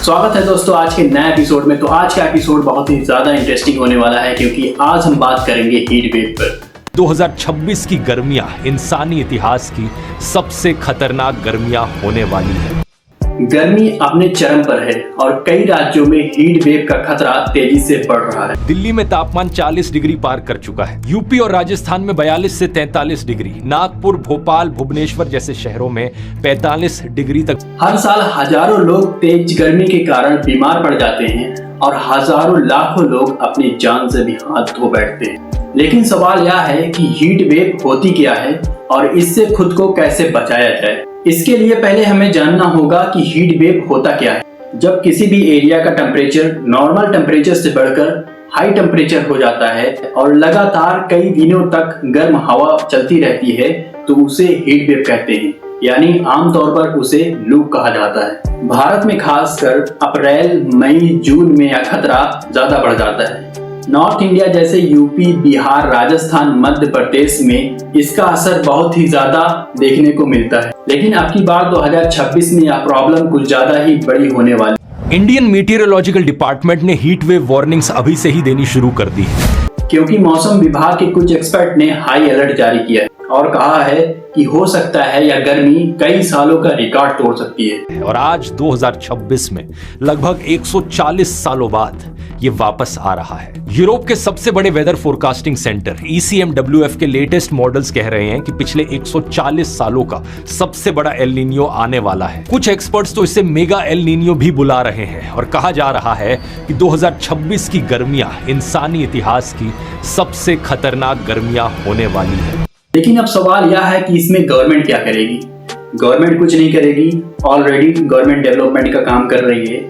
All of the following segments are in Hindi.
स्वागत है दोस्तों आज के नए एपिसोड में। तो आज का एपिसोड बहुत ही ज्यादा इंटरेस्टिंग होने वाला है क्योंकि आज हम बात करेंगे हीट वेव पर। 2026 की गर्मियां इंसानी इतिहास की सबसे खतरनाक गर्मियां होने वाली है। गर्मी अपने चरम पर है और कई राज्यों में हीट वेव का खतरा तेजी से बढ़ रहा है। दिल्ली में तापमान 40 डिग्री पार कर चुका है। यूपी और राजस्थान में 42 से 43 डिग्री, नागपुर, भोपाल, भुवनेश्वर जैसे शहरों में 45 डिग्री तक। हर साल हजारों लोग तेज गर्मी के कारण बीमार पड़ जाते हैं और हजारों लाखों लोग अपनी जान से भी हाथ धो बैठते हैं। लेकिन सवाल यह है कि हीट वेव होती क्या है और इससे खुद को कैसे बचाया जाए। इसके लिए पहले हमें जानना होगा कि हीट वेव होता क्या है। जब किसी भी एरिया का टेम्परेचर नॉर्मल टेम्परेचर से बढ़कर हाई टेम्परेचर हो जाता है और लगातार कई दिनों तक गर्म हवा चलती रहती है तो उसे हीट वेव कहते हैं, यानी आमतौर पर उसे लू कहा जाता है। भारत में खासकर अप्रैल, मई, जून में यह खतरा ज्यादा बढ़ जाता है। नॉर्थ इंडिया जैसे यूपी, बिहार, राजस्थान, मध्य प्रदेश में इसका असर बहुत ही ज्यादा देखने को मिलता है। लेकिन अब की बार 2026 में यह प्रॉब्लम कुछ ज्यादा ही बड़ी होने वाली। इंडियन मीटियोरोलॉजिकल डिपार्टमेंट ने हीट वेव वार्निंग्स अभी से ही देनी शुरू कर दी है, क्योंकि मौसम विभाग के कुछ एक्सपर्ट ने हाई अलर्ट जारी किया है और कहा है कि हो सकता है यह गर्मी कई सालों का रिकॉर्ड तोड़ सकती है। और आज 2026 में लगभग 140 सालों बाद ये वापस आ रहा है। यूरोप के सबसे बड़े वेदर फोरकास्टिंग सेंटर ECMWF के लेटेस्ट मॉडल्स कह रहे हैं कि पिछले 140 सालों का सबसे बड़ा एल नीनियो आने वाला है। कुछ एक्सपर्ट्स तो इसे मेगा एल नीनियो भी बुला रहे हैं और कहा जा रहा है कि 2026 की गर्मियां इंसानी इतिहास की सबसे खतरनाक गर्मियां होने वाली है। लेकिन अब सवाल यह है कि इसमें गवर्नमेंट क्या करेगी। गवर्नमेंट कुछ नहीं करेगी। ऑलरेडी गवर्नमेंट डेवलपमेंट का काम कर रही है।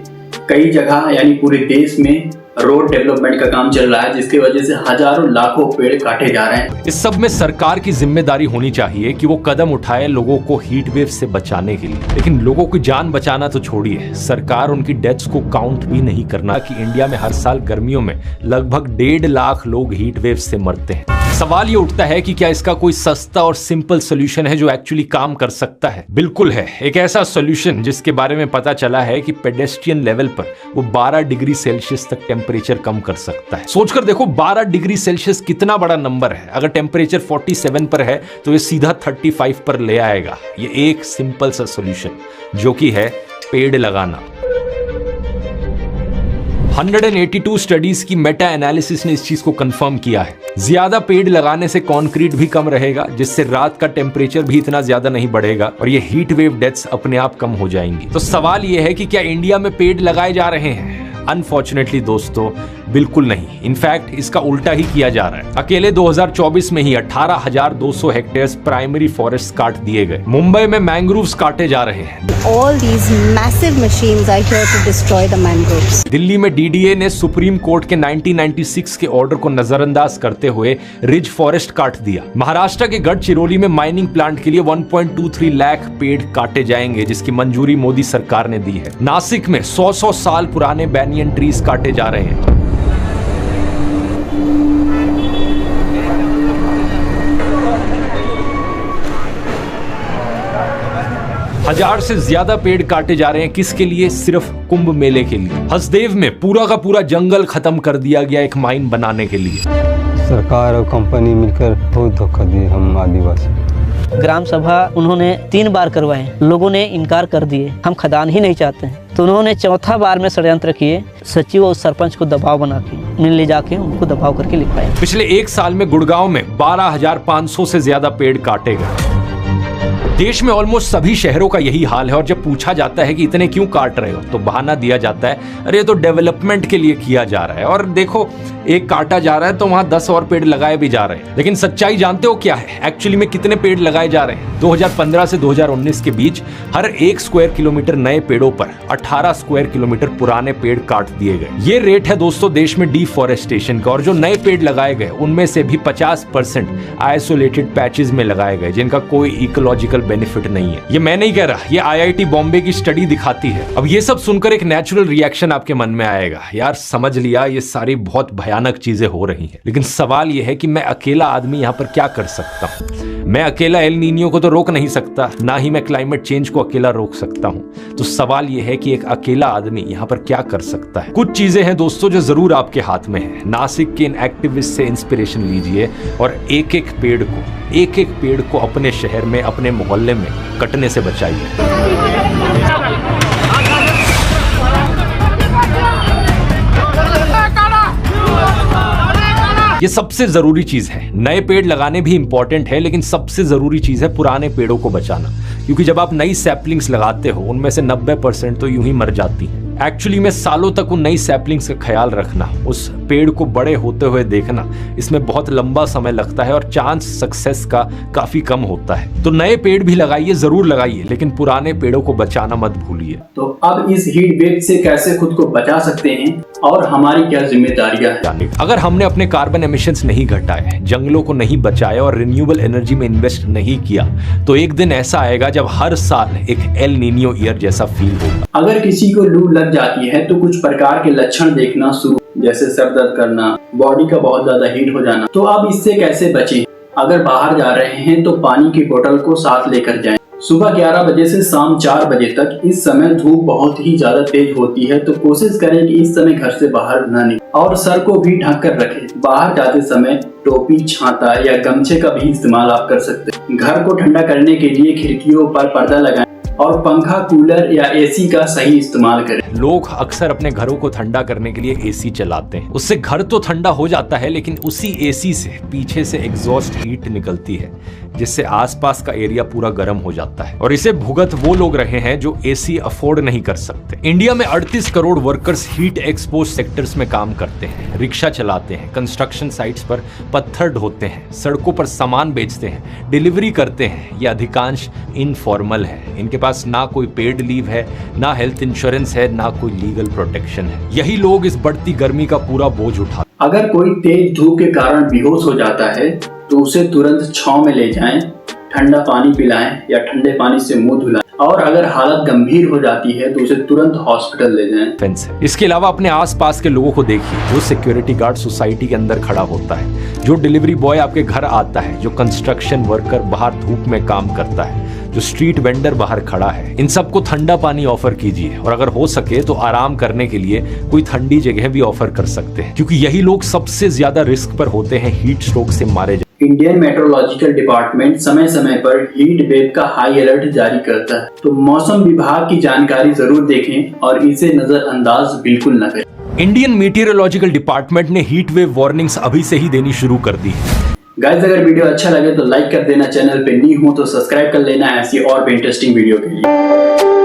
कई जगह यानी पूरे देश में रोड डेवलपमेंट का काम चल रहा है, जिसकी वजह से हजारों लाखों पेड़ काटे जा रहे हैं। इस सब में सरकार की जिम्मेदारी होनी चाहिए कि वो कदम उठाए लोगों को हीट वेव से बचाने के लिए। लेकिन लोगों की जान बचाना तो छोड़िए, सरकार उनकी डेथ्स को काउंट भी नहीं करना कि इंडिया में हर साल गर्मियों में लगभग 1.5 लाख लोग हीट वेव से मरते हैं। सवाल ये उठता है कि क्या इसका कोई सस्ता और सिंपल सोल्यूशन है जो एक्चुअली काम कर सकता है? बिल्कुल है, एक ऐसा सोल्यूशन जिसके बारे में पता चला है कि पेडेस्ट्रियन लेवल पर वो 12 डिग्री सेल्सियस तक टेम्परेचर कम कर सकता है। सोचकर देखो 12 डिग्री सेल्सियस कितना बड़ा नंबर है। अगर टेम्परेचर 47 पर है तो ये सीधा 35 पर ले आएगा। ये एक सिंपल सा सोल्यूशन जो कि है पेड़ लगाना। 182 स्टडीज की मेटा एनालिसिस ने इस चीज को कंफर्म किया है। ज्यादा पेड़ लगाने से कंक्रीट भी कम रहेगा, जिससे रात का टेम्परेचर भी इतना ज्यादा नहीं बढ़ेगा और ये हीट वेव डेथ्स अपने आप कम हो जाएंगी। तो सवाल ये है कि क्या इंडिया में पेड़ लगाए जा रहे हैं? अनफॉर्चुनेटली दोस्तों, बिल्कुल नहीं। इनफैक्ट इसका उल्टा ही किया जा रहा है। अकेले 2024 में ही 18,200 हेक्टेयर प्राइमरी फॉरेस्ट काट दिए गए। मुंबई में मैंग्रोव्स काटे जा रहे हैं। All these massive machines are here to destroy the mangroves. Delhi में DDA ने सुप्रीम कोर्ट के 1996 के ऑर्डर को नजरअंदाज करते हुए रिज फॉरेस्ट काट दिया। महाराष्ट्र के गढ़चिरौली में माइनिंग प्लांट के लिए 1.23 लाख पेड़ काटे जाएंगे, जिसकी मंजूरी मोदी सरकार ने दी है। नासिक में 100 साल पुराने बैनियन ट्रीज काटे जा रहे हैं। हजार से ज्यादा पेड़ काटे जा रहे हैं। किसके लिए? सिर्फ कुंभ मेले के लिए। हसदेव में पूरा का पूरा जंगल खत्म कर दिया गया एक माइन बनाने के लिए। सरकार और कंपनी मिलकर बहुत धोखा दिए हम आदिवासी। ग्राम सभा उन्होंने 3 बार करवाए, लोगों ने इनकार कर दिए। हम खदान ही नहीं चाहते हैं, तो उन्होंने चौथा बार में षड्यंत्र किए। सचिव और सरपंच को दबाव बना के ले जाके उनको दबाव करके लिखवाए। पिछले 1 साल में गुड़गांव में 12,500 से ज्यादा पेड़ काटे गए। देश में ऑलमोस्ट सभी शहरों का यही हाल है और जब पूछा जाता है कि इतने क्यों काट रहे हो तो बहाना दिया जाता है, अरे तो डेवलपमेंट के लिए किया जा रहा है। और देखो, एक काटा जा रहा है तो वहां 10 और पेड़ लगाए भी जा रहे हैं। लेकिन सच्चाई जानते हो क्या है? एक्चुअली में कितने पेड़ लगाए जा रहे हैं? 2015 से 2019 के बीच हर 1 स्क्वायर किलोमीटर नए पेड़ों पर 18 स्क्वायर किलोमीटर पुराने पेड़ काट दिए गए। ये रेट है दोस्तों देश में डिफॉरेस्टेशन का। और जो नए पेड़ लगाए गए उनमें से भी 50% आइसोलेटेड पैचेस में लगाए गए, जिनका कोई इकोलॉजिकल बेनिफिट नहीं है। ये मैं नहीं कह रहा, ये IIT बॉम्बे की स्टडी दिखाती है। अब ये सब सुनकर एक नेचुरल रिएक्शन आपके मन में आएगा, यार समझ लिया ये सारी बहुत भयानक चीजें हो रही हैं। लेकिन सवाल ये है कि मैं अकेला आदमी यहाँ पर क्या कर सकता हूँ? मैं अकेला एल नीनियो को तो रोक नहीं सकता, ना ही मैं क्लाइमेट चेंज को अकेला रोक सकता हूँ। तो सवाल यह है कि एक अकेला आदमी यहाँ पर क्या कर सकता है। कुछ चीजें हैं दोस्तों जो जरूर आपके हाथ में है। नासिक के इन एक्टिविस्ट से इंस्पिरेशन लीजिए और एक एक पेड़ को अपने शहर में, अपने मोहल्ले में कटने से बचाइए। ये सबसे जरूरी चीज है। नए पेड़ लगाने भी इंपॉर्टेंट है, लेकिन सबसे जरूरी चीज है पुराने पेड़ों को बचाना, क्योंकि जब आप नई सैपलिंग्स लगाते हो उनमें से 90% तो यूं ही मर जाती हैं। एक्चुअली में सालों तक उन नई सैपलिंग्स का ख्याल रखना, उस पेड़ को बड़े होते हुए देखना, इसमें बहुत लंबा समय लगता है और चांस सक्सेस का काफी कम होता है। तो नए पेड़ भी लगाइए, जरूर लगाइए, लेकिन पुराने पेड़ों को बचाना मत भूलिए। तो अब इस हीट वेव से कैसे खुद को बचा सकते हैं और हमारी क्या जिम्मेदारियां हैं? अगर हमने अपने कार्बन एमिशंस नहीं घटाए, जंगलों को नहीं बचाया और रिन्यूएबल एनर्जी में इन्वेस्ट नहीं किया, तो एक दिन ऐसा आएगा जब हर साल एक एल नीनियो ईयर जैसा फील होगा। अगर किसी को लू लग जाती है तो कुछ प्रकार के लक्षण देखना शुरू, जैसे सर दर्द करना, बॉडी का बहुत ज्यादा हीट हो जाना। तो अब इससे कैसे बचें? अगर बाहर जा रहे हैं तो पानी की बोतल को साथ लेकर जाएं। सुबह 11 बजे से शाम 4 बजे तक इस समय धूप बहुत ही ज्यादा तेज होती है, तो कोशिश करें कि इस समय घर से बाहर न निकलें और सर को भी ढक कर रखें। बाहर जाते समय टोपी, छाता या गमछे का भी इस्तेमाल आप कर सकते हैं। घर को ठंडा करने के लिए खिड़कियों पर पर्दा लगाएं और पंखा, कूलर या एसी का सही इस्तेमाल करें। लोग अक्सर अपने घरों को ठंडा करने के लिए एसी चलाते हैं। उससे घर तो ठंडा हो जाता है, लेकिन उसी एसी से पीछे से एग्जॉस्ट हीट निकलती है, जिससे आसपास का एरिया पूरा गर्म हो जाता है। और इसे भुगत वो लोग रहे हैं जो एसी अफोर्ड नहीं कर सकते। इंडिया में 38 crore workers heat expose sectors में काम करते हैं, रिक्शा चलाते हैं, कंस्ट्रक्शन साइट्स पर पत्थर ढोते हैं, सड़कों पर सामान बेचते हैं, डिलीवरी करते हैं। ये अधिकांश इनफॉर्मल है। इनके पास ना कोई पेड लीव है, ना हेल्थ इंश्योरेंस है, ना कोई लीगल प्रोटेक्शन है। यही लोग इस बढ़ती गर्मी का पूरा बोझ उठा। अगर कोई तेज धूप के कारण बेहोश हो जाता है तो उसे तुरंत छांव में ले जाएं, ठंडा पानी पिलाएं या ठंडे पानी से मुंह धुलाएं, और अगर हालत गंभीर हो जाती है तो उसे तुरंत हॉस्पिटल ले जाएं। इसके अलावा अपने आसपास के लोगों को देखिए, जो सिक्योरिटी गार्ड सोसाइटी के अंदर खड़ा होता है, जो डिलीवरी बॉय आपके घर आता है, जो कंस्ट्रक्शन वर्कर बाहर धूप में काम करता है, जो स्ट्रीट वेंडर बाहर खड़ा है। इन सबको ठंडा पानी ऑफर कीजिए, और अगर हो सके तो आराम करने के लिए कोई ठंडी जगह भी ऑफर कर सकते हैं, क्योंकि यही लोग सबसे ज्यादा रिस्क पर होते हैं हीट स्ट्रोक से मारे जाने। इंडियन मेट्रोलॉजिकल डिपार्टमेंट समय समय पर हीट वेव का हाई अलर्ट जारी करता है, तो मौसम विभाग की जानकारी जरूर देखें और इसे नजरअंदाज बिल्कुल न करें। इंडियन मीटियोरोलॉजिकल डिपार्टमेंट ने हीट वेव वार्निंग्स अभी से ही देनी शुरू कर दी है। गाइस, अगर वीडियो अच्छा लगे तो लाइक कर देना, चैनल पे न्यू हो तो सब्सक्राइब कर लेना ऐसी और भी इंटरेस्टिंग वीडियो के लिए।